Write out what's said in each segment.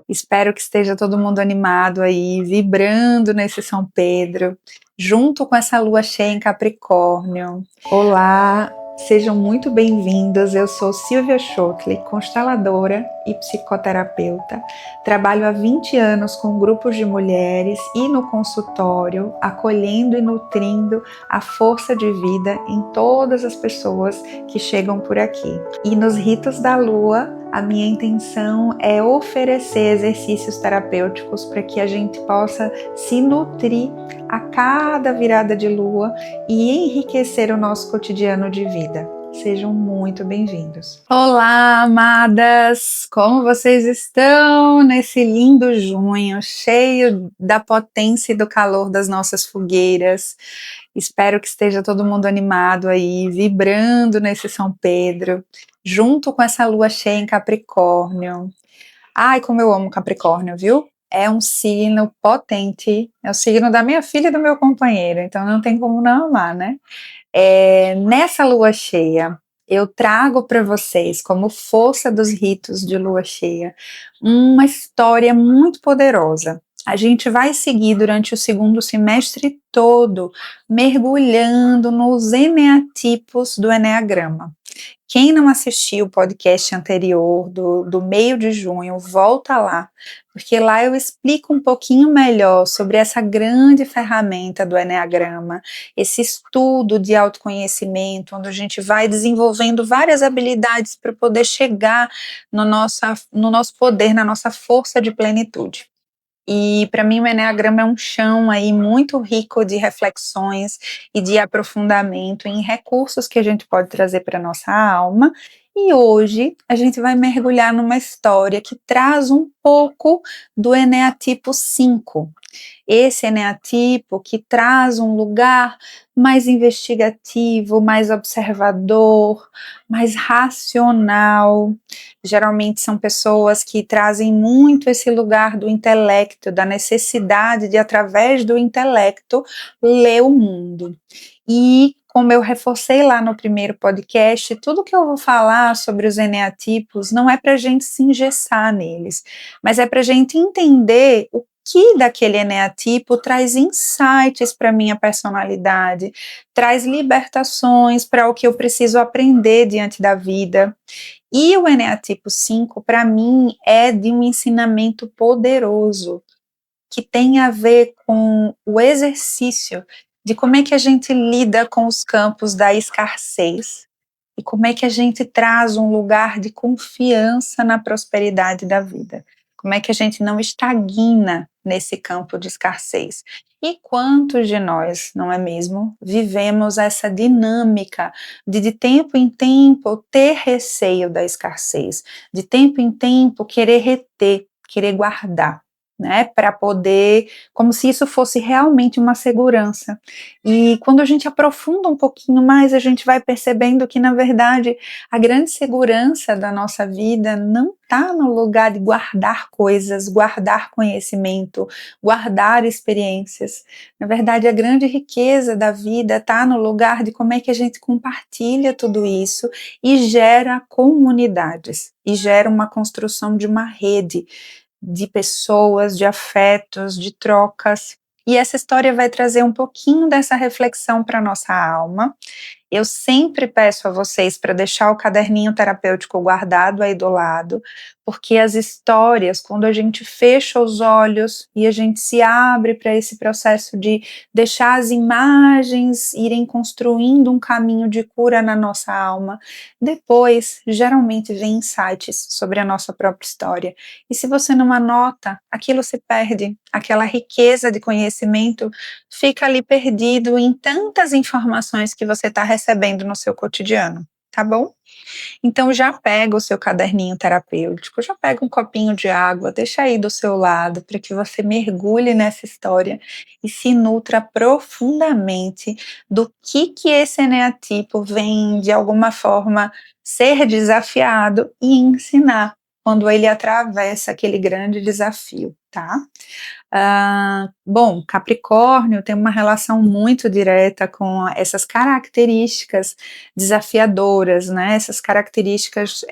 Espero que esteja todo mundo animado aí, vibrando nesse São Pedro, junto com essa lua cheia em Capricórnio. Olá, sejam muito bem-vindos. Eu sou Silvia Schottli, consteladora e psicoterapeuta. Trabalho há 20 anos com grupos de mulheres e no consultório, acolhendo e nutrindo a força de vida em todas as pessoas que chegam por aqui. E nos ritos da lua, a minha intenção é oferecer exercícios terapêuticos para que a gente possa se nutrir a cada virada de lua e enriquecer o nosso cotidiano de vida. Sejam muito bem-vindos. Olá, amadas! Como vocês estão nesse lindo junho, cheio da potência e do calor das nossas fogueiras? Espero que esteja todo mundo animado aí, vibrando nesse São Pedro, junto com essa lua cheia em Capricórnio. Ai, como eu amo Capricórnio, viu? É um signo potente, é o signo da minha filha e do meu companheiro, então não tem como não amar, né? Nessa lua cheia, eu trago para vocês, como força dos ritos de lua cheia, uma história muito poderosa. A gente vai seguir durante o segundo semestre todo, mergulhando nos eneatipos do Eneagrama. Quem não assistiu o podcast anterior, do meio de junho, volta lá, porque lá eu explico um pouquinho melhor sobre essa grande ferramenta do Eneagrama, esse estudo de autoconhecimento, onde a gente vai desenvolvendo várias habilidades para poder chegar no nosso poder, na nossa força de plenitude. E para mim o Eneagrama é um chão aí muito rico de reflexões e de aprofundamento em recursos que a gente pode trazer para a nossa alma. E hoje a gente vai mergulhar numa história que traz um pouco do Eneatipo 5. Esse eneatipo que traz um lugar mais investigativo, mais observador, mais racional. Geralmente são pessoas que trazem muito esse lugar do intelecto, da necessidade de, através do intelecto, ler o mundo. E como eu reforcei lá no primeiro podcast, tudo que eu vou falar sobre os eneatipos não é para a gente se engessar neles, mas é para a gente entender o que daquele eneatipo traz insights para a minha personalidade, traz libertações para o que eu preciso aprender diante da vida. E o Eneatipo 5, para mim, é de um ensinamento poderoso, que tem a ver com o exercício de como é que a gente lida com os campos da escassez e como é que a gente traz um lugar de confiança na prosperidade da vida. Como é que a gente não estagna nesse campo de escassez. E quantos de nós, não é mesmo, vivemos essa dinâmica de tempo em tempo ter receio da escassez, de tempo em tempo querer reter, querer guardar, né, para poder, como se isso fosse realmente uma segurança. E quando a gente aprofunda um pouquinho mais, a gente vai percebendo que, na verdade, a grande segurança da nossa vida não está no lugar de guardar coisas, guardar conhecimento, guardar experiências. Na verdade, a grande riqueza da vida está no lugar de como é que a gente compartilha tudo isso e gera comunidades, e gera uma construção de uma rede de pessoas, de afetos, de trocas. E essa história vai trazer um pouquinho dessa reflexão para a nossa alma. Eu sempre peço a vocês para deixar o caderninho terapêutico guardado aí do lado, porque as histórias, quando a gente fecha os olhos e a gente se abre para esse processo de deixar as imagens irem construindo um caminho de cura na nossa alma, depois geralmente vem insights sobre a nossa própria história. E se você não anota, aquilo se perde, aquela riqueza de conhecimento fica ali perdido em tantas informações que você está recebendo no seu cotidiano, tá bom? Então já pega o seu caderninho terapêutico, já pega um copinho de água, deixa aí do seu lado para que você mergulhe nessa história e se nutra profundamente do que esse eneatipo vem de alguma forma ser desafiado e ensinar. quando ele atravessa aquele grande desafio, tá? Bom, Capricórnio tem uma relação muito direta com essas características desafiadoras, né? Essas características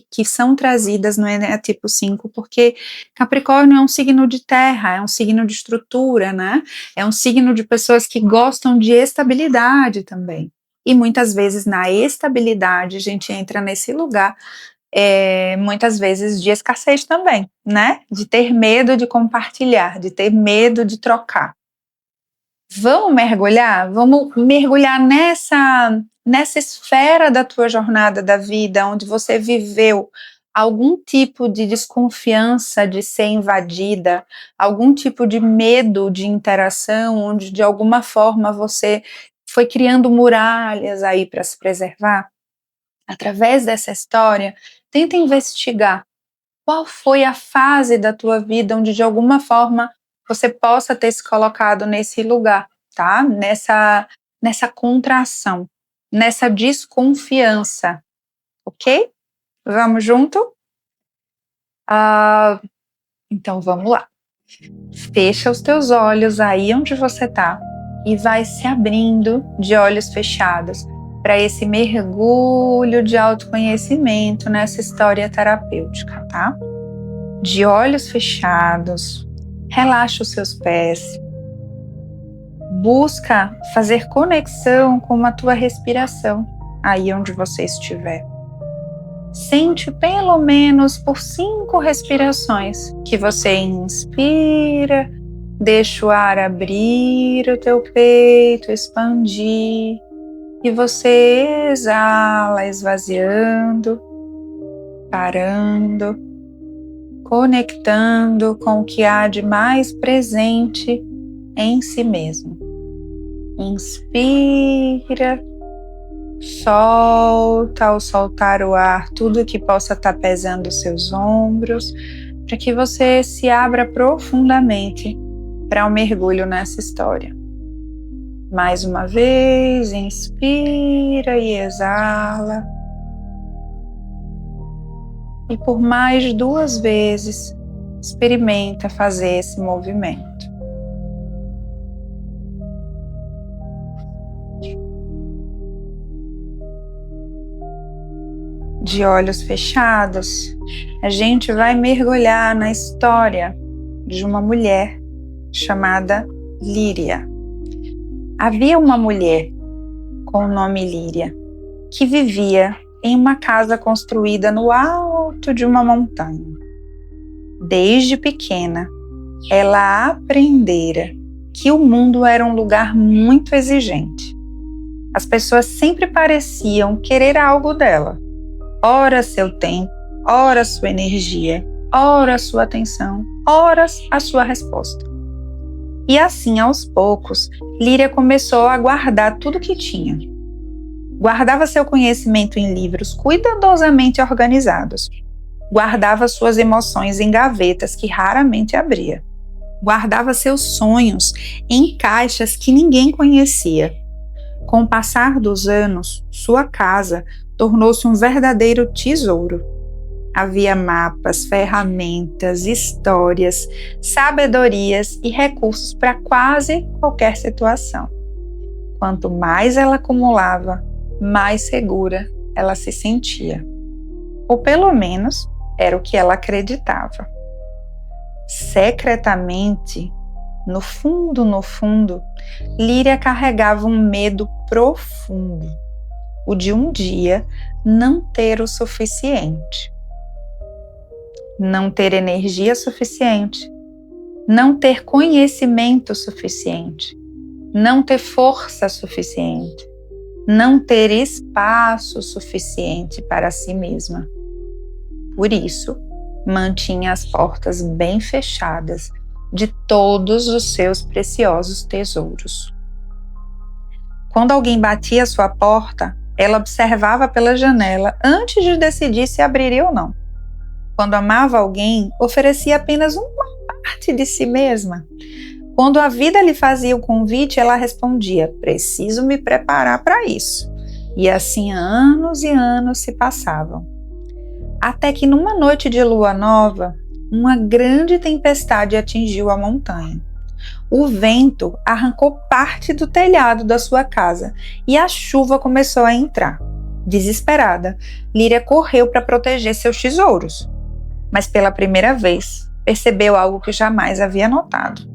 que são trazidas no Eneatipo 5, porque Capricórnio é um signo de terra, é um signo de estrutura, né? É um signo de pessoas que gostam de estabilidade também. E muitas vezes na estabilidade a gente entra nesse lugar muitas vezes de escassez também, né? De ter medo de compartilhar, de ter medo de trocar. Vamos mergulhar nessa esfera da tua jornada da vida, onde você viveu algum tipo de desconfiança de ser invadida, algum tipo de medo de interação, onde de alguma forma você foi criando muralhas aí para se preservar. Através dessa história, tenta investigar qual foi a fase da tua vida onde de alguma forma você possa ter se colocado nesse lugar, tá? Nessa contração, nessa desconfiança, ok? Vamos junto? Então vamos lá. Fecha os teus olhos aí onde você tá e vai se abrindo de olhos fechados para esse mergulho de autoconhecimento nessa história terapêutica, tá? De olhos fechados, relaxa os seus pés, busca fazer conexão com a tua respiração, aí onde você estiver. Sente pelo menos por 5 respirações que você inspira, deixa o ar abrir o teu peito, expandir, e você exala, esvaziando, parando, conectando com o que há de mais presente em si mesmo. Inspira, solta ao soltar o ar tudo que possa estar pesando os seus ombros, para que você se abra profundamente para um mergulho nessa história. Mais uma vez, inspira e exala. E por mais 2 vezes, experimenta fazer esse movimento. De olhos fechados, a gente vai mergulhar na história de uma mulher chamada Líria. Havia uma mulher com o nome Líria que vivia em uma casa construída no alto de uma montanha. Desde pequena, ela aprendera que o mundo era um lugar muito exigente. As pessoas sempre pareciam querer algo dela. Ora seu tempo, ora sua energia, ora sua atenção, ora a sua resposta. E assim, aos poucos, Líria começou a guardar tudo que tinha. Guardava seu conhecimento em livros cuidadosamente organizados. Guardava suas emoções em gavetas que raramente abria. Guardava seus sonhos em caixas que ninguém conhecia. Com o passar dos anos, sua casa tornou-se um verdadeiro tesouro. Havia mapas, ferramentas, histórias, sabedorias e recursos para quase qualquer situação. Quanto mais ela acumulava, mais segura ela se sentia. Ou pelo menos era o que ela acreditava. Secretamente, no fundo, Líria carregava um medo profundo, o de um dia não ter o suficiente. Não ter energia suficiente, não ter conhecimento suficiente, não ter força suficiente, não ter espaço suficiente para si mesma. Por isso, mantinha as portas bem fechadas de todos os seus preciosos tesouros. Quando alguém batia a sua porta, ela observava pela janela antes de decidir se abriria ou não. Quando amava alguém, oferecia apenas uma parte de si mesma. Quando a vida lhe fazia o convite, ela respondia: preciso me preparar para isso. E assim anos e anos se passavam. Até que numa noite de lua nova, uma grande tempestade atingiu a montanha. O vento arrancou parte do telhado da sua casa e a chuva começou a entrar. Desesperada, Líria correu para proteger seus tesouros, mas pela primeira vez percebeu algo que jamais havia notado.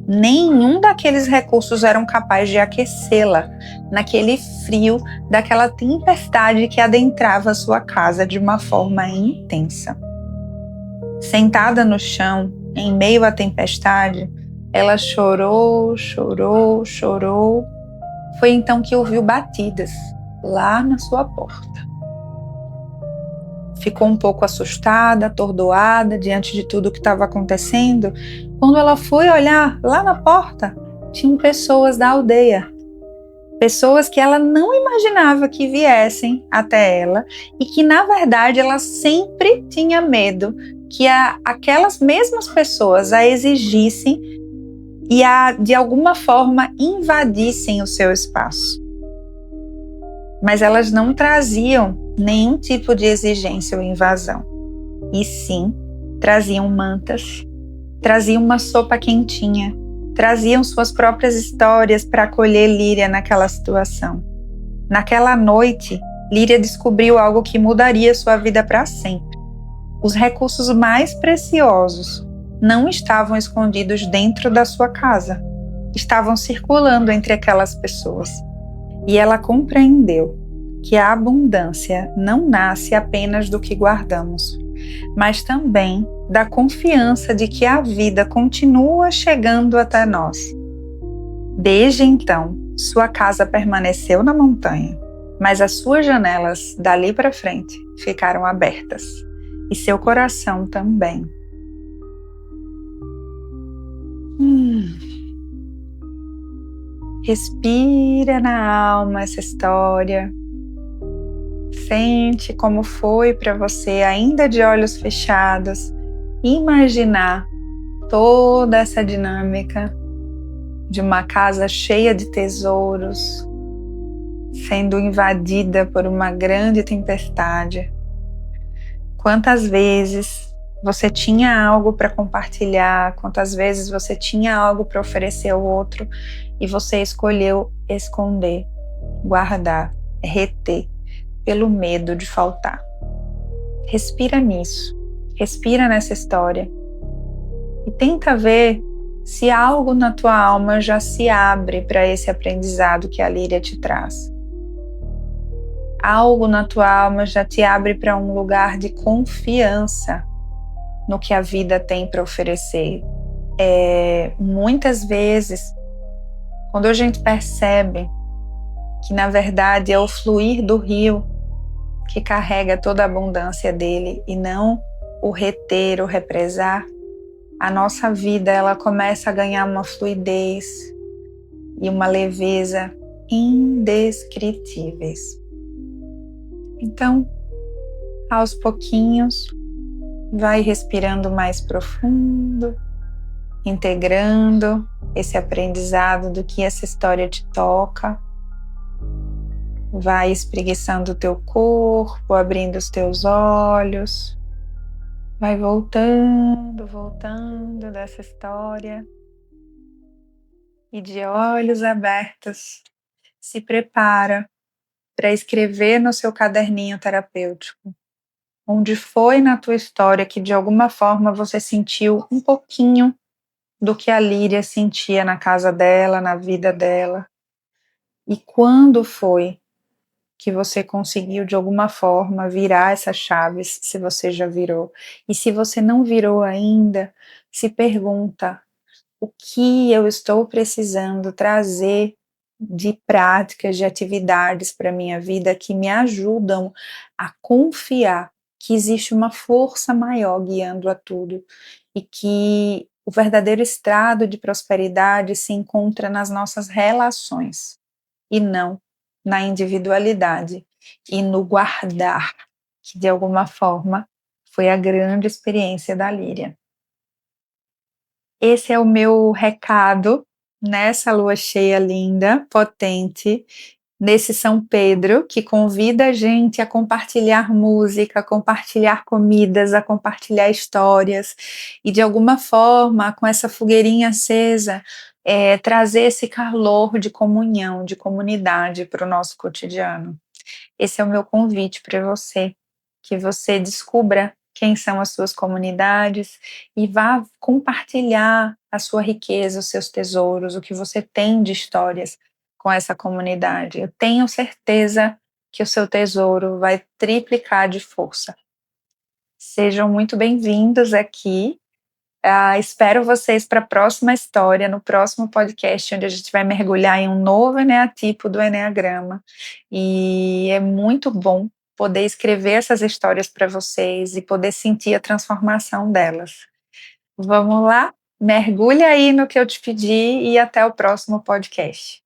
Nenhum daqueles recursos eram capazes de aquecê-la naquele frio daquela tempestade que adentrava sua casa de uma forma intensa. Sentada no chão, em meio à tempestade, ela chorou, chorou, chorou. Foi então que ouviu batidas lá na sua porta. Ficou um pouco assustada, atordoada diante de tudo o que estava acontecendo. Quando ela foi olhar lá na porta, tinham pessoas da aldeia. Pessoas que ela não imaginava que viessem até ela e que, na verdade, ela sempre tinha medo que aquelas mesmas pessoas a exigissem e de alguma forma, invadissem o seu espaço. Mas elas não traziam nenhum tipo de exigência ou invasão. E sim, traziam mantas, traziam uma sopa quentinha, traziam suas próprias histórias para acolher Líria naquela situação. Naquela noite, Líria descobriu algo que mudaria sua vida para sempre. Os recursos mais preciosos não estavam escondidos dentro da sua casa, estavam circulando entre aquelas pessoas. E ela compreendeu que a abundância não nasce apenas do que guardamos, mas também da confiança de que a vida continua chegando até nós. Desde então, sua casa permaneceu na montanha, mas as suas janelas dali para frente ficaram abertas, e seu coração também. Respira na alma essa história. Sente como foi para você, ainda de olhos fechados, imaginar toda essa dinâmica de uma casa cheia de tesouros, sendo invadida por uma grande tempestade. Quantas vezes você tinha algo para compartilhar, quantas vezes você tinha algo para oferecer ao outro e você escolheu esconder, guardar, reter, pelo medo de faltar. Respira nisso, respira nessa história e tenta ver se algo na tua alma já se abre para esse aprendizado que a Líria te traz. Algo na tua alma já te abre para um lugar de confiança no que a vida tem para oferecer. Muitas vezes, quando a gente percebe que na verdade é o fluir do rio que carrega toda a abundância dele e não o reter ou represar, a nossa vida ela começa a ganhar uma fluidez e uma leveza indescritíveis. Então, aos pouquinhos, vai respirando mais profundo, integrando esse aprendizado do que essa história te toca. Vai espreguiçando o teu corpo, abrindo os teus olhos. Vai voltando dessa história. E de olhos abertos, se prepara para escrever no seu caderninho terapêutico onde foi na tua história que de alguma forma você sentiu um pouquinho do que a Líria sentia na casa dela, na vida dela. E quando foi que você conseguiu de alguma forma virar essas chaves, se você já virou. E se você não virou ainda, se pergunta: o que eu estou precisando trazer de práticas, de atividades para a minha vida que me ajudam a confiar que existe uma força maior guiando a tudo e que o verdadeiro estrado de prosperidade se encontra nas nossas relações e não na individualidade e no guardar, que de alguma forma foi a grande experiência da Líria. Esse é o meu recado nessa lua cheia linda, potente, nesse São Pedro, que convida a gente a compartilhar música, a compartilhar comidas, a compartilhar histórias, e de alguma forma, com essa fogueirinha acesa, trazer esse calor de comunhão, de comunidade para o nosso cotidiano. Esse é o meu convite para você, que você descubra quem são as suas comunidades e vá compartilhar a sua riqueza, os seus tesouros, o que você tem de histórias com essa comunidade. Eu tenho certeza que o seu tesouro vai triplicar de força. Sejam muito bem-vindos aqui. Espero vocês para a próxima história, no próximo podcast, onde a gente vai mergulhar em um novo eneatipo do Eneagrama. E é muito bom poder escrever essas histórias para vocês e poder sentir a transformação delas. Vamos lá? Mergulha aí no que eu te pedi e até o próximo podcast.